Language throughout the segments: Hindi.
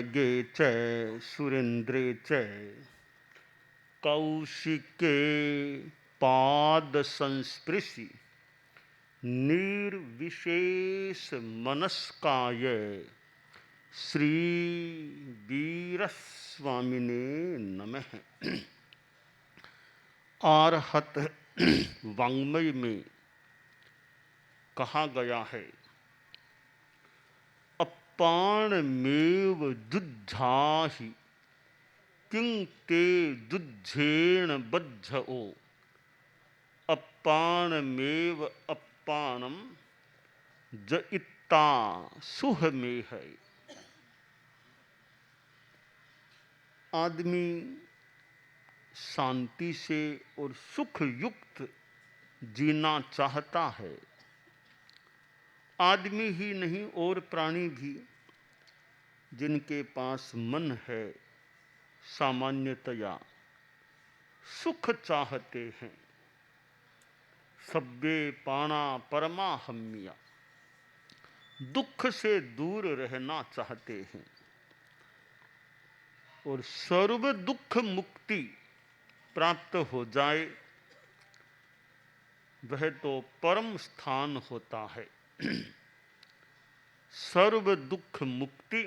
मार्गे च सुरेन्द्रे च कौशिके पाद संस्पृशि निर्विशेष मनस्काय श्री वीरस्वामिने नमः। आरहत वाङ्मय में कहा गया है, अपाणमेव जुज्झाहि किं ते जुज्झेण बज्झओ। अपाणमेव अपाणम ज इत्ता सुह में है। आदमी शांति से और सुख युक्त जीना चाहता है। आदमी ही नहीं और प्राणी भी जिनके पास मन है सामान्यतया सुख चाहते हैं। सब्बे पाणा परमाहम्या, दुख से दूर रहना चाहते हैं। और सर्व दुख मुक्ति प्राप्त हो जाए वह तो परम स्थान होता है। सर्व दुख मुक्ति,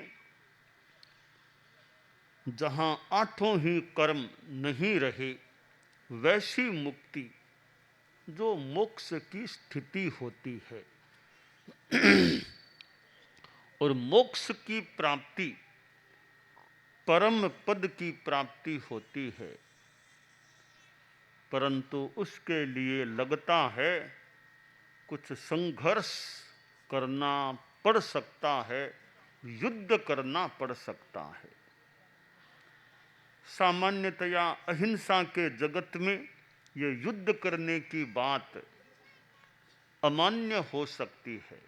जहां आठों ही कर्म नहीं रहे, वैसी मुक्ति जो मोक्ष की स्थिति होती है। और मोक्ष की प्राप्ति परम पद की प्राप्ति होती है, परंतु उसके लिए लगता है कुछ संघर्ष करना पड़ सकता है, युद्ध करना पड़ सकता है। सामान्यतया अहिंसा के जगत में ये युद्ध करने की बात अमान्य हो सकती है,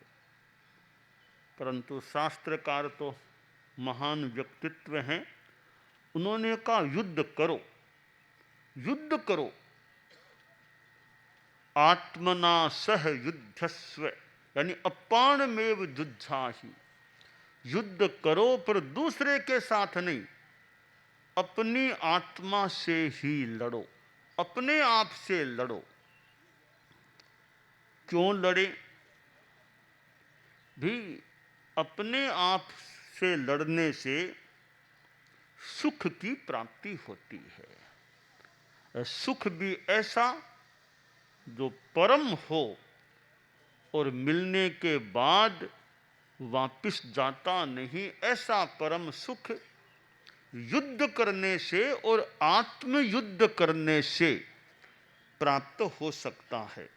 परंतु शास्त्रकार तो महान व्यक्तित्व हैं। उन्होंने कहा युद्ध करो, युद्ध करो, आत्मना सह युद्धस्व, यानी अपाणमेव जुज्झाहि। युद्ध करो पर दूसरे के साथ नहीं, अपनी आत्मा से ही लड़ो, अपने आप से लड़ो। क्यों लड़े भी? अपने आप से लड़ने से सुख की प्राप्ति होती है। सुख भी ऐसा जो परम हो और मिलने के बाद वापिस जाता नहीं, ऐसा परम सुख युद्ध करने से और आत्मयुद्ध करने से प्राप्त हो सकता है।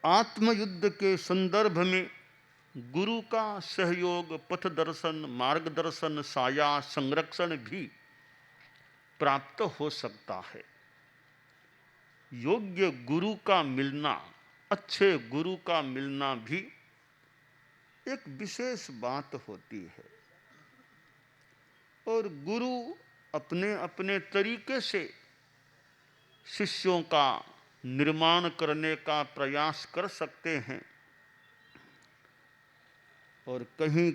आत्मयुद्ध के संदर्भ में गुरु का सहयोग, पथ दर्शन, मार्गदर्शन, साया, संरक्षण भी प्राप्त हो सकता है। योग्य गुरु का मिलना, अच्छे गुरु का मिलना भी एक विशेष बात होती है। और गुरु अपने अपने तरीके से शिष्यों का निर्माण करने का प्रयास कर सकते हैं। और कहीं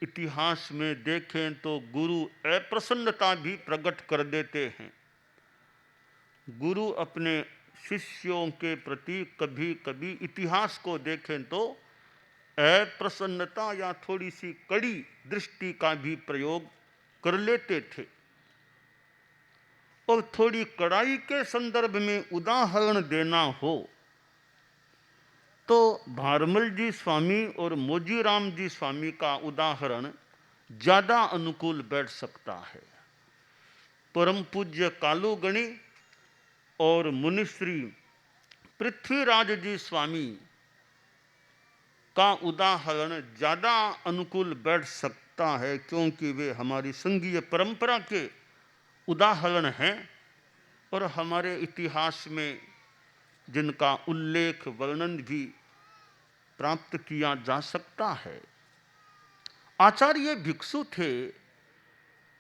इतिहास में देखें तो गुरु अप्रसन्नता भी प्रकट कर देते हैं। गुरु अपने शिष्यों के प्रति कभी कभी इतिहास को देखें तो अप्रसन्नता या थोड़ी सी कड़ी दृष्टि का भी प्रयोग कर लेते थे। और थोड़ी कड़ाई के संदर्भ में उदाहरण देना हो तो भारमल जी स्वामी और मोजीराम जी स्वामी का उदाहरण ज्यादा अनुकूल बैठ सकता है। परम पूज्य कालूगणी और मुनिश्री पृथ्वीराज जी स्वामी का उदाहरण ज्यादा अनुकूल बैठ सकता है, क्योंकि वे हमारी संघीय परंपरा के उदाहरण हैं और हमारे इतिहास में जिनका उल्लेख, वर्णन भी प्राप्त किया जा सकता है। आचार्य भिक्षु थे,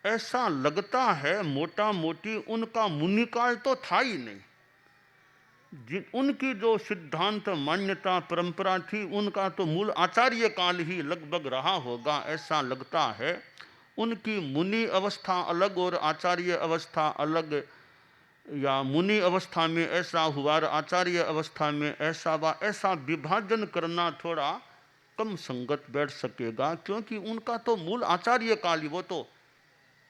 ऐसा लगता है मोटा मोटी उनका मुनिकाल तो था ही नहीं। जिन उनकी जो सिद्धांत मान्यता परंपरा थी, उनका तो मूल आचार्य काल ही लगभग रहा होगा, ऐसा लगता है। उनकी मुनि अवस्था अलग और आचार्य अवस्था अलग, या मुनि अवस्था में ऐसा हुआ और आचार्य अवस्था में ऐसा हुआ, ऐसा विभाजन करना थोड़ा कम संगत बैठ सकेगा, क्योंकि उनका तो मूल आचार्य काल ही, वो तो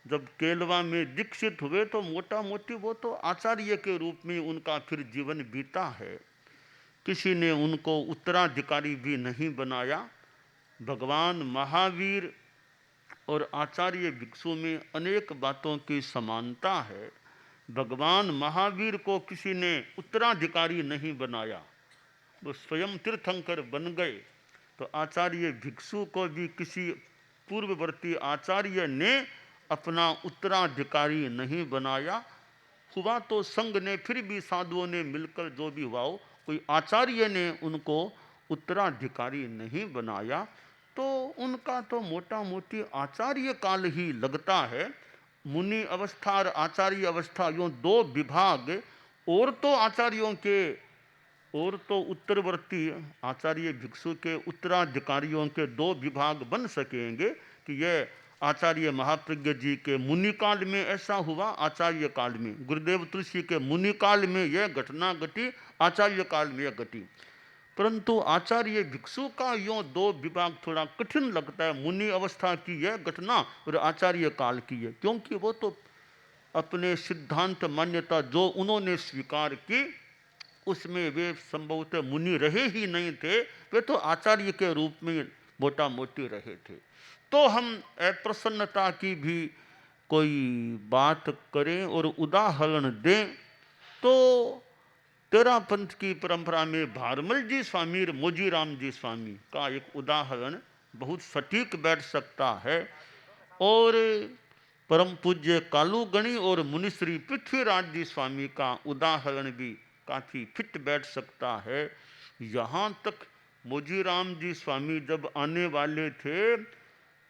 जब केलवा में दीक्षित हुए तो मोटा मोटी वो तो आचार्य के रूप में उनका फिर जीवन बीता है। किसी ने उनको उत्तराधिकारी भी नहीं बनाया। भगवान महावीर और आचार्य भिक्षु में अनेक बातों की समानता है। भगवान महावीर को किसी ने उत्तराधिकारी नहीं बनाया, वो स्वयं तीर्थंकर बन गए। तो आचार्य भिक्षु को भी किसी पूर्ववर्ती आचार्य ने अपना उत्तराधिकारी नहीं बनाया। हुआ तो संघ ने, फिर भी साधुओं ने मिलकर जो भी हुआ हो, कोई आचार्य ने उनको उत्तराधिकारी नहीं बनाया। तो उनका तो मोटा मोटी आचार्य काल ही लगता है। मुनि अवस्था और आचार्य अवस्था, यूँ दो विभाग, और तो आचार्यों के, और तो उत्तरवर्ती आचार्य भिक्षु के उत्तराधिकारियों के दो विभाग बन सकेंगे कि यह आचार्य महाप्रज्ञ जी के मुनि काल में ऐसा हुआ, आचार्य काल में, गुरुदेव तुलसी के मुनि काल में यह घटना घटी, आचार्य काल में यह घटी। परंतु आचार्य भिक्षु का यूँ दो विभाग थोड़ा कठिन लगता है, मुनि अवस्था की यह घटना और आचार्य काल की है, क्योंकि वो तो अपने सिद्धांत मान्यता जो उन्होंने स्वीकार की, उसमें वे संभवतः मुनि रहे ही नहीं थे, वे तो आचार्य के रूप में मोटा मोटी रहे थे। तो हम अप्रसन्नता की भी कोई बात करें और उदाहरण दें, तो तेरा पंथ की परंपरा में भारमल जी स्वामी और मोजीराम जी स्वामी का एक उदाहरण बहुत सटीक बैठ सकता है, और परम पूज्य कालूगणी और मुनिश्री पृथ्वीराज जी स्वामी का उदाहरण भी काफ़ी फिट बैठ सकता है। यहाँ तक मोजीराम जी स्वामी जब आने वाले थे,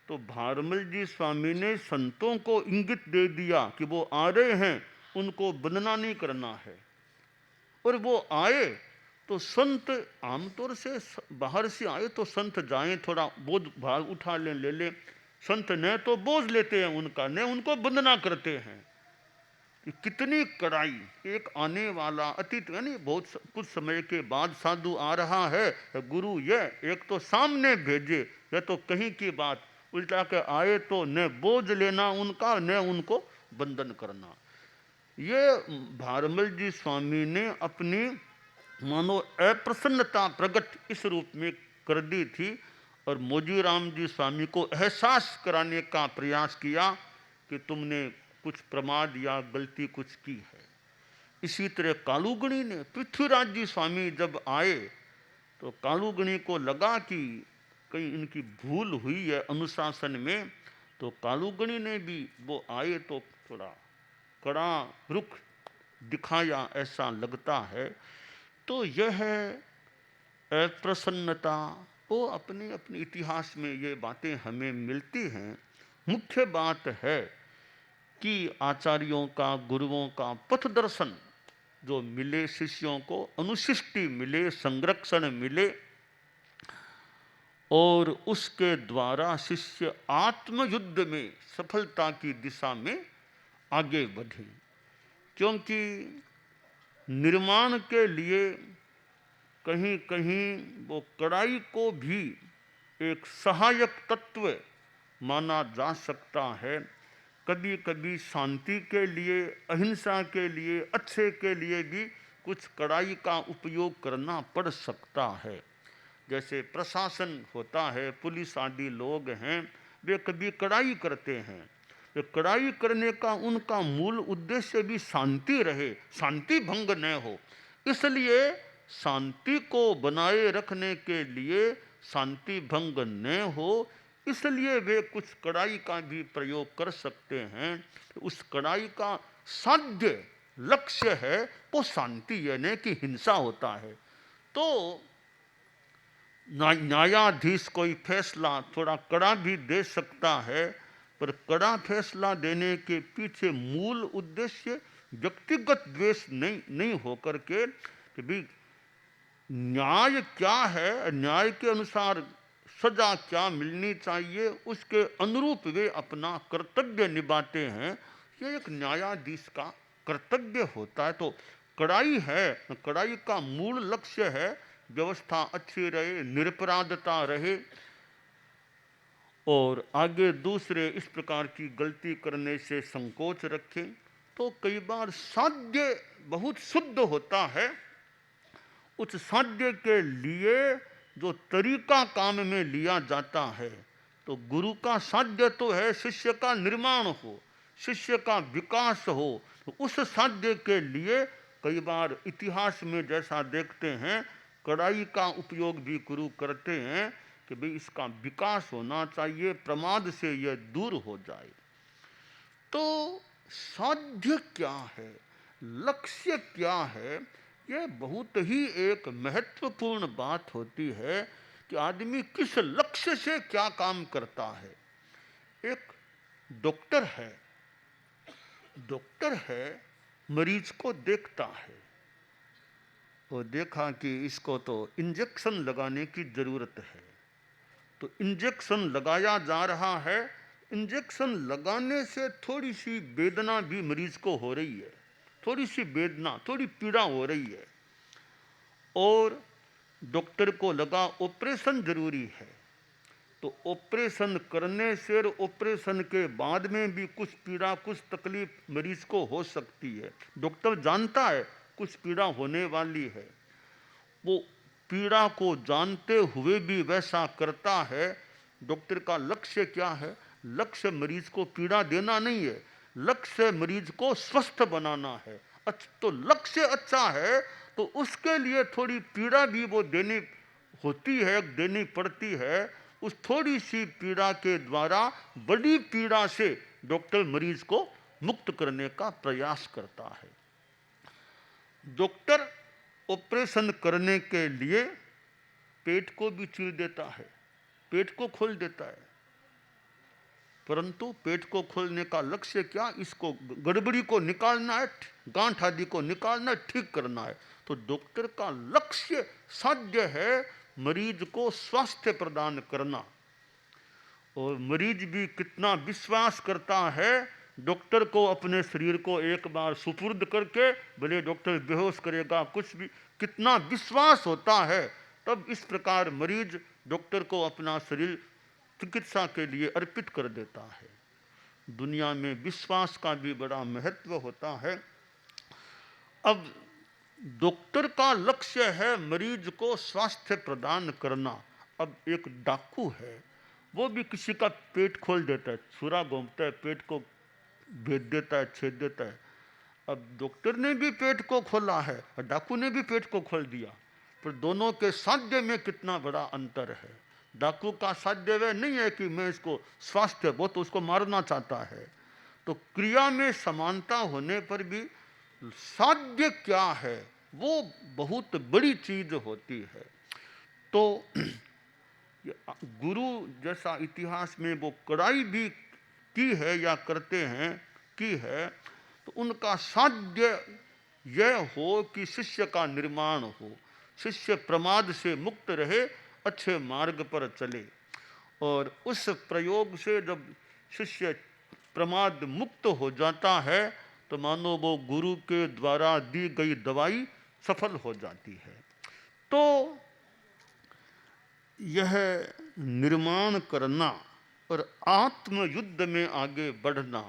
तो भारमल जी स्वामी ने संतों को इंगित दे दिया कि वो आ रहे हैं, उनको वंदना नहीं करना है। और वो आए तो संत आमतौर से बाहर से आए तो संत जाएं, थोड़ा बोझ भार उठा लें, ले लें। संत न तो बोझ लेते हैं उनका, न उनको वंदना करते हैं। कितनी कड़ाई! एक आने वाला अतिथि, यानी बहुत कुछ समय के बाद साधु आ रहा है, गुरु यह एक तो सामने भेजे, यह तो कहीं की बात, उल्टा के आए तो न बोझ लेना उनका, न उनको वंदन करना। ये भारमल जी स्वामी ने अपनी मानो अप्रसन्नता प्रकट इस रूप में कर दी थी, और मोजीराम जी स्वामी को एहसास कराने का प्रयास किया कि तुमने कुछ प्रमाद या गलती कुछ की है। इसी तरह कालूगणी ने, पृथ्वीराज जी स्वामी जब आए तो कालूगणी को लगा कि कहीं इनकी भूल हुई है अनुशासन में, तो कालूगणी ने भी, वो आए तो थोड़ा कड़ा रुख दिखाया, ऐसा लगता है। तो यह अप्रसन्नता, वो अपने अपने इतिहास में ये बातें हमें मिलती हैं। मुख्य बात है कि आचार्यों का, गुरुओं का पथ दर्शन जो मिले शिष्यों को, अनुशिष्टि मिले, संरक्षण मिले, और उसके द्वारा शिष्य आत्मयुद्ध में सफलता की दिशा में आगे बढ़े। क्योंकि निर्माण के लिए कहीं कहीं वो कड़ाई को भी एक सहायक तत्व माना जा सकता है। कभी कभी शांति के लिए, अहिंसा के लिए, अच्छे के लिए भी कुछ कड़ाई का उपयोग करना पड़ सकता है। जैसे प्रशासन होता है, पुलिस आदि लोग हैं, वे कभी कड़ाई करते हैं। वे कड़ाई करने का उनका मूल उद्देश्य भी शांति रहे, शांति भंग न हो। इसलिए शांति को बनाए रखने के लिए, शांति भंग न हो, इसलिए वे कुछ कड़ाई का भी प्रयोग कर सकते हैं। उस कड़ाई का साध्य लक्ष्य है वो शांति, यानी कि हिंसा होता है। तो न्यायाधीश कोई फैसला थोड़ा कड़ा भी दे सकता है, पर कड़ा फैसला देने के पीछे मूल उद्देश्य व्यक्तिगत द्वेष नहीं होकर के कि भाई न्याय क्या है, न्याय के अनुसार सजा क्या मिलनी चाहिए, उसके अनुरूप वे अपना कर्तव्य निभाते हैं। ये एक न्यायाधीश का कर्तव्य होता है। तो कड़ाई है, कड़ाई का मूल लक्ष्य है व्यवस्था अच्छी रहे, निरपराधता रहे, और आगे दूसरे इस प्रकार की गलती करने से संकोच रखें। तो कई बार साध्य बहुत शुद्ध होता है, उस साध्य के लिए जो तरीका काम में लिया जाता है, तो गुरु का साध्य तो है शिष्य का निर्माण हो, शिष्य का विकास हो। तो उस साध्य के लिए कई बार इतिहास में जैसा देखते हैं, कड़ाई का उपयोग भी गुरु करते हैं कि भाई इसका विकास होना चाहिए, प्रमाद से यह दूर हो जाए। तो साध्य क्या है, लक्ष्य क्या है, यह बहुत ही एक महत्वपूर्ण बात होती है कि आदमी किस लक्ष्य से क्या काम करता है। एक डॉक्टर है, डॉक्टर है, मरीज को देखता है, वो देखा कि इसको तो इंजेक्शन लगाने की जरूरत है, तो इंजेक्शन लगाया जा रहा है। इंजेक्शन लगाने से थोड़ी सी वेदना भी मरीज को हो रही है, थोड़ी सी वेदना, थोड़ी पीड़ा हो रही है, और डॉक्टर को लगा ऑपरेशन जरूरी है। तो ऑपरेशन करने से और ऑपरेशन के बाद में भी कुछ पीड़ा, कुछ तकलीफ मरीज को हो सकती है। डॉक्टर जानता है कुछ पीड़ा होने वाली है, वो पीड़ा को जानते हुए भी वैसा करता है। डॉक्टर का लक्ष्य क्या है? लक्ष्य मरीज को पीड़ा देना नहीं है, लक्ष्य मरीज को स्वस्थ बनाना है। तो लक्ष्य अच्छा है तो उसके लिए थोड़ी पीड़ा भी वो देनी होती है, देनी पड़ती है। उस थोड़ी सी पीड़ा के द्वारा बड़ी पीड़ा से डॉक्टर मरीज को मुक्त करने का प्रयास करता है। डॉक्टर ऑपरेशन करने के लिए पेट को भी चीर देता है, पेट को खोल देता है, परंतु पेट को खोलने का लक्ष्य क्या? इसको गड़बड़ी को निकालना है, गांठ आदि को निकालना है, ठीक करना है। तो डॉक्टर का लक्ष्य साध्य है मरीज को स्वास्थ्य प्रदान करना। और मरीज भी कितना विश्वास करता है डॉक्टर को, अपने शरीर को एक बार सुपुर्द करके, भले डॉक्टर बेहोश करेगा कुछ भी, कितना विश्वास होता है। तब इस प्रकार मरीज डॉक्टर को अपना शरीर चिकित्सा के लिए अर्पित कर देता है। दुनिया में विश्वास का भी बड़ा महत्व होता है। अब डॉक्टर का लक्ष्य है मरीज को स्वास्थ्य प्रदान करना। अब एक डाकू है, वो भी किसी का पेट खोल देता है, छुरा घोंपता है, पेट को भेद देता है, छेद देता है। अब डॉक्टर ने भी पेट को खोला है और डाकू ने भी पेट को खोल दिया, पर दोनों के साध्य में कितना बड़ा अंतर है। डाकू का साध्य वह नहीं है कि मैं इसको स्वास्थ्य, वो तो उसको मारना चाहता है। तो क्रिया में समानता होने पर भी साध्य क्या है वो बहुत बड़ी चीज होती है। तो गुरु जैसा इतिहास में वो कड़ाई भी की है या करते हैं, की है, तो उनका साध्य यह हो कि शिष्य का निर्माण हो, शिष्य प्रमाद से मुक्त रहे, अच्छे मार्ग पर चले। और उस प्रयोग से जब शिष्य प्रमाद मुक्त हो जाता है तो मानो वो गुरु के द्वारा दी गई दवाई सफल हो जाती है। तो यह निर्माण करना और आत्म युद्ध में आगे बढ़ना,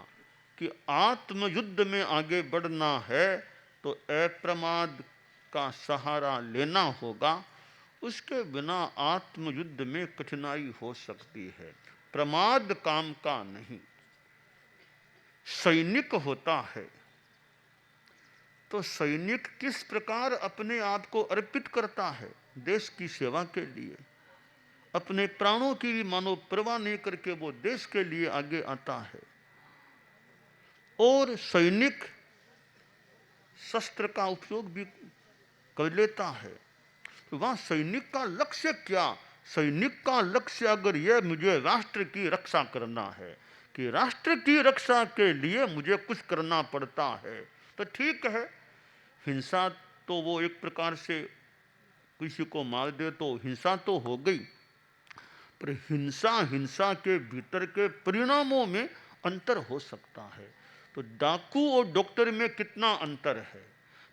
कि आत्म युद्ध में आगे बढ़ना है तो अप्रमाद का सहारा लेना होगा। उसके बिना आत्म युद्ध में कठिनाई हो सकती है। प्रमाद काम का नहीं। सैनिक होता है तो सैनिक किस प्रकार अपने आप को अर्पित करता है देश की सेवा के लिए, अपने प्राणों की भी मानो परवाह नहीं करके वो देश के लिए आगे आता है। और सैनिक शस्त्र का उपयोग भी कर लेता है। तो वहां सैनिक का लक्ष्य क्या? सैनिक का लक्ष्य अगर यह मुझे राष्ट्र की रक्षा करना है, कि राष्ट्र की रक्षा के लिए मुझे कुछ करना पड़ता है, तो ठीक है, हिंसा तो वो एक प्रकार से किसी को मार दे तो हिंसा तो हो गई, पर हिंसा के भीतर के परिणामों में अंतर हो सकता है। तो डाकू और डॉक्टर में कितना अंतर है?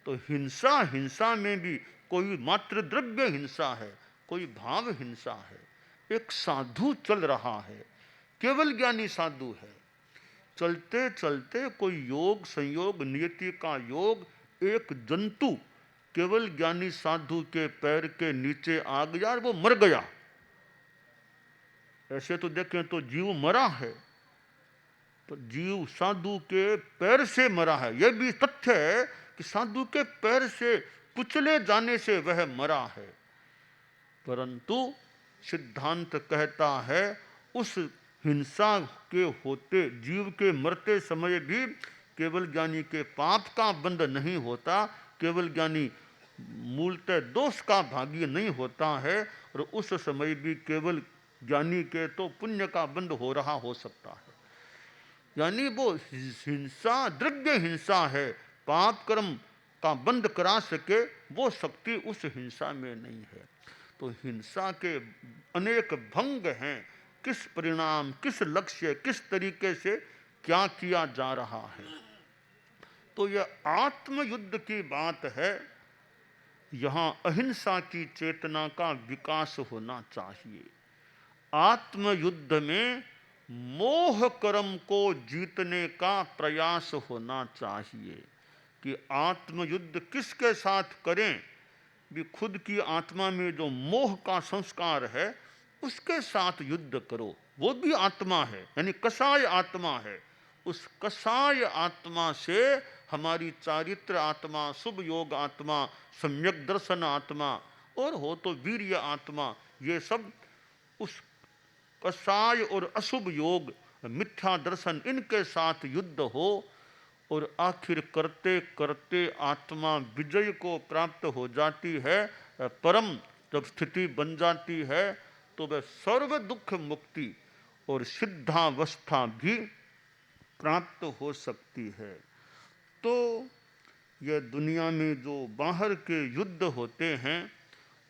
तो हिंसा में भी कोई मात्र द्रव्य हिंसा है, कोई भाव हिंसा है। एक साधु चल रहा है, केवल ज्ञानी साधु है, चलते चलते कोई योग संयोग नियति का योग एक जंतु केवल ज्ञानी साधु के पैर के नीचे आ गया और वो मर गया। ऐसे तो देखें तो जीव मरा है, तो जीव साधु के पैर से मरा है। यह भी तथ्य है कि साधु के पैर से कुचले जाने से वह मरा है, परंतु सिद्धांत कहता है उस हिंसा के होते जीव के मरते समय भी केवल ज्ञानी के पाप का बंध नहीं होता, केवल ज्ञानी मूलतः दोष का भागी नहीं होता है, और उस समय भी केवल ज्ञानी के तो पुण्य का बंध हो रहा हो सकता है। यानी वो हिंसा द्रव्य हिंसा है, पाप कर्म का बंद करा सके वो शक्ति उस हिंसा में नहीं है। तो हिंसा के अनेक भंग हैं, किस परिणाम, किस लक्ष्य, किस तरीके से क्या किया जा रहा है। तो यह आत्मयुद्ध की बात है। यहाँ अहिंसा की चेतना का विकास होना चाहिए। आत्मयुद्ध में मोह कर्म को जीतने का प्रयास होना चाहिए कि आत्मयुद्ध किसके साथ करें? भी खुद की आत्मा में जो मोह का संस्कार है उसके साथ युद्ध करो। वो भी आत्मा है, यानी कसाय आत्मा है। उस कसाय आत्मा से हमारी चारित्र आत्मा, शुभ योग आत्मा, सम्यक दर्शन आत्मा और हो तो वीर्य आत्मा, ये सब उस कसाय और अशुभ योग मिथ्या दर्शन इनके साथ युद्ध हो, और आखिर करते करते आत्मा विजय को प्राप्त हो जाती है। परम जब स्थिति बन जाती है तो वह सर्व दुख मुक्ति और सिद्धावस्था भी प्राप्त हो सकती है। तो यह दुनिया में जो बाहर के युद्ध होते हैं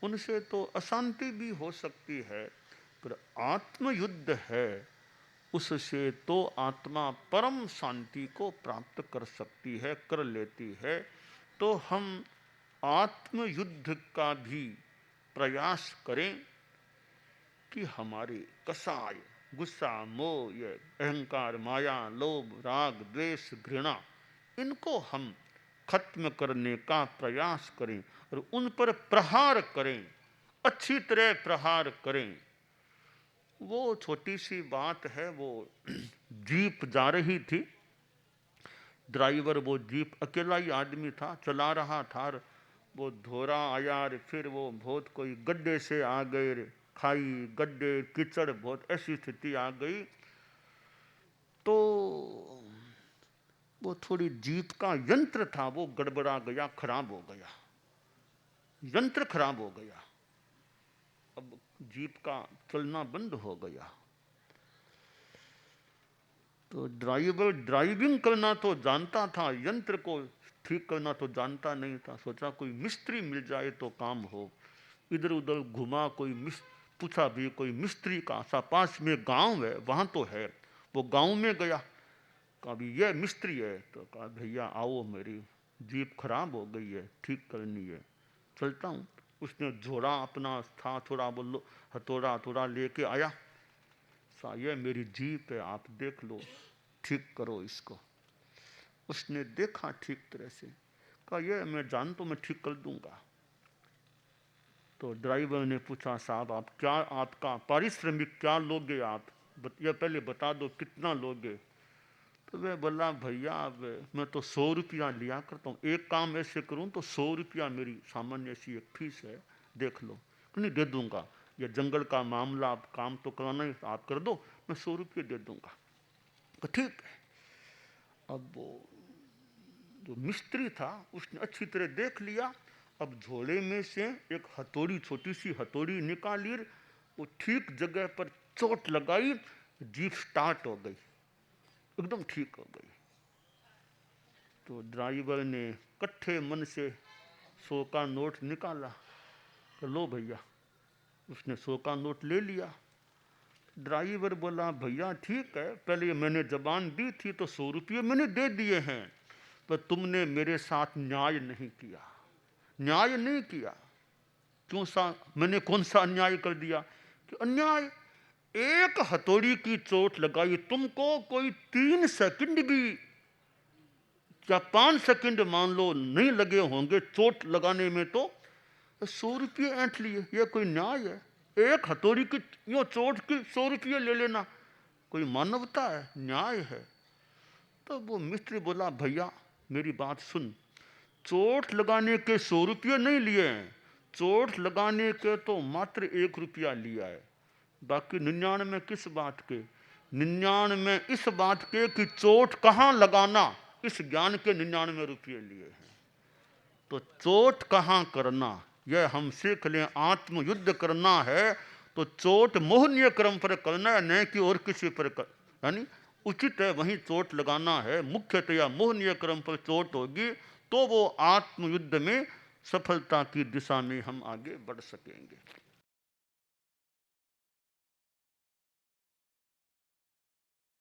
उनसे तो अशांति भी हो सकती है, पर आत्मयुद्ध है उससे तो आत्मा परम शांति को प्राप्त कर सकती है, कर लेती है। तो हम आत्मयुद्ध का भी प्रयास करें कि हमारे कसाय, गुस्सा, मोह, ये अहंकार, माया, लोभ, राग, द्वेष, घृणा, इनको हम खत्म करने का प्रयास करें और उन पर प्रहार करें, अच्छी तरह प्रहार करें। वो छोटी सी बात है, वो जीप जा रही थी, ड्राइवर वो जीप अकेला ही आदमी था, चला रहा था, वो धोरा आया, फिर वो बहुत कोई गड्ढे से आ गए, खाई, गड्ढे, कीचड़, बहुत ऐसी स्थिति आ गई। तो वो थोड़ी जीप का यंत्र था वो गड़बड़ा गया, खराब हो गया, यंत्र खराब हो गया। अब जीप का चलना बंद हो गया। तो ड्राइवर ड्राइविंग करना तो जानता था, यंत्र को ठीक करना तो जानता नहीं था। सोचा कोई मिस्त्री मिल जाए तो काम हो। इधर उधर घुमा, पूछा भी कोई मिस्त्री का, सा पास में गांव है वहाँ तो है। वो गांव में गया, कहा भी ये मिस्त्री है, तो कहा भैया आओ, मेरी जीप खराब हो गई है, ठीक करनी है, चलता हूँ। उसने झोड़ा अपना था थोड़ा, बोलो हथौड़ा थोड़ा लेके आया, सा ये मेरी जीप है, आप देख लो, ठीक करो इसको। उसने देखा ठीक तरह से, कहा ये मैं जानता हूँ, मैं ठीक कर दूंगा। तो ड्राइवर ने पूछा साहब आप क्या, आपका पारिश्रमिक क्या लोगे आप, ये पहले बता दो कितना लोगे। तो वह बोला भैया अब मैं तो 100 रुपया लिया करता हूँ, एक काम ऐसे करूँ तो 100 रुपया मेरी सामान्य सी एक फीस है, देख लो। नहीं दे दूंगा, ये जंगल का मामला, आप काम तो कराना ही, आप कर दो, मैं 100 रुपये दे दूंगा। तो ठीक है। अब वो जो मिस्त्री था उसने अच्छी तरह देख लिया। अब झोले में से एक हथौड़ी, छोटी सी हथौड़ी निकाली, वो ठीक जगह पर चोट लगाई, जीप स्टार्ट हो गई, एकदम ठीक हो गई। तो ड्राइवर ने कट्ठे मन से 100 का नोट निकाला, तो लो भैया। उसने 100 का नोट ले लिया। ड्राइवर बोला भैया ठीक है, पहले ये मैंने जबान दी थी तो 100 रुपये मैंने दे दिए हैं, पर तुमने मेरे साथ न्याय नहीं किया, न्याय नहीं किया। क्यों सा, मैंने कौन सा अन्याय कर दिया? कि अन्याय, एक हथौड़ी की चोट लगाई तुमको, कोई 3 सेकंड भी या 5 सेकंड मान लो नहीं लगे होंगे चोट लगाने में, तो 100 रुपये ऐंठ लिए। यह कोई न्याय है? एक हथौड़ी की यो चोट की 100 रुपये ले लेना कोई मानवता है? न्याय है? तो वो मिस्त्री बोला भैया मेरी बात सुन, चोट लगाने के 100 रुपये नहीं लिए हैं, चोट लगाने के तो मात्र 1 रुपया लिया है, बाकी 99 किस बात के? 99 इस बात के कि चोट कहाँ लगाना, इस ज्ञान के 99 रुपये लिए हैं। तो चोट कहाँ करना यह हम सीख लें। आत्मयुद्ध करना है तो चोट मोहनीय क्रम पर करना है, न कि और किसी पर यानी उचित है वहीं चोट लगाना है। मुख्यतया मोहनीय क्रम पर चोट होगी तो वो आत्मयुद्ध में सफलता की दिशा में हम आगे बढ़ सकेंगे।